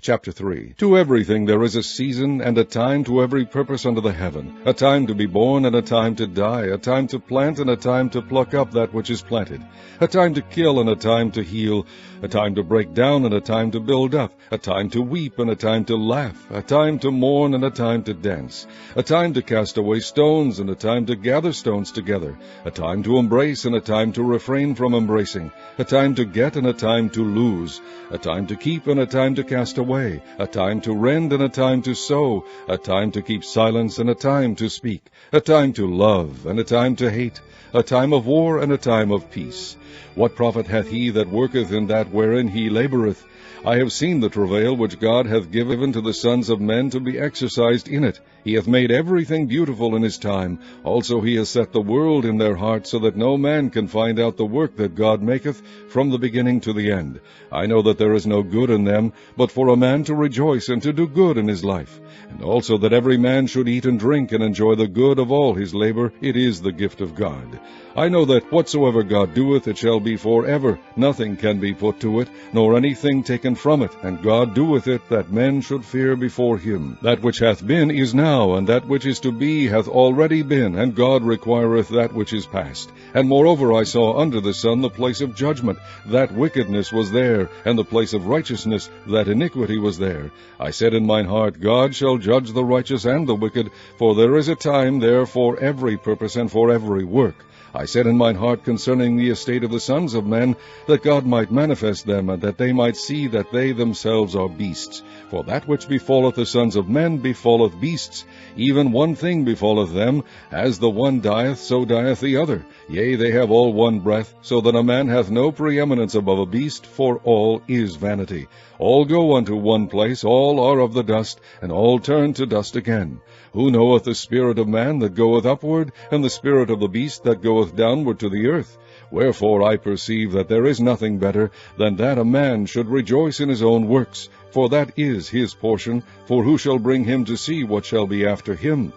Chapter 3. To everything there is a season and a time to every purpose under the heaven, a time to be born and a time to die, a time to plant and a time to pluck up that which is planted, a time to kill and a time to heal, a time to break down and a time to build up, a time to weep and a time to laugh, a time to mourn and a time to dance, a time to cast away stones and a time to gather stones together, a time to embrace and a time to refrain from embracing, a time to get and a time to lose, a time to keep and a time to cast away, a time to rend and a time to sow, a time to keep silence and a time to speak, a time to love and a time to hate, a time of war and a time of peace. What profit hath he that worketh in that wherein he laboureth? I have seen the travail which God hath given to the sons of men to be exercised in it. He hath made everything beautiful in his time. Also he has set the world in their hearts, so that no man can find out the work that God maketh from the beginning to the end. I know that there is no good in them, but for a man to rejoice and to do good in his life. And also that every man should eat and drink and enjoy the good of all his labor. It is the gift of God. I know that whatsoever God doeth, it shall be for ever. Nothing can be put to it, nor anything taken from it. And God doeth it, that men should fear before him. That which hath been is now, and that which is to be hath already been, and God requireth that which is past. And moreover I saw under the sun the place of judgment, that wickedness was there, and the place of righteousness, that iniquity was there. I said in mine heart, God shall judge the righteous and the wicked, for there is a time there for every purpose and for every work. I said in mine heart concerning the estate of the sons of men, that God might manifest them, and that they might see that they themselves are beasts. For that which befalleth the sons of men befalleth beasts. Even one thing befalleth them, as the one dieth, so dieth the other. Yea, they have all one breath, so that a man hath no preeminence above a beast, for all is vanity. All go unto one place, all are of the dust, and all turn to dust again. Who knoweth the spirit of man that goeth upward, and the spirit of the beast that goeth downward to the earth? Wherefore I perceive that there is nothing better than that a man should rejoice in his own works, for that is his portion, for who shall bring him to see what shall be after him?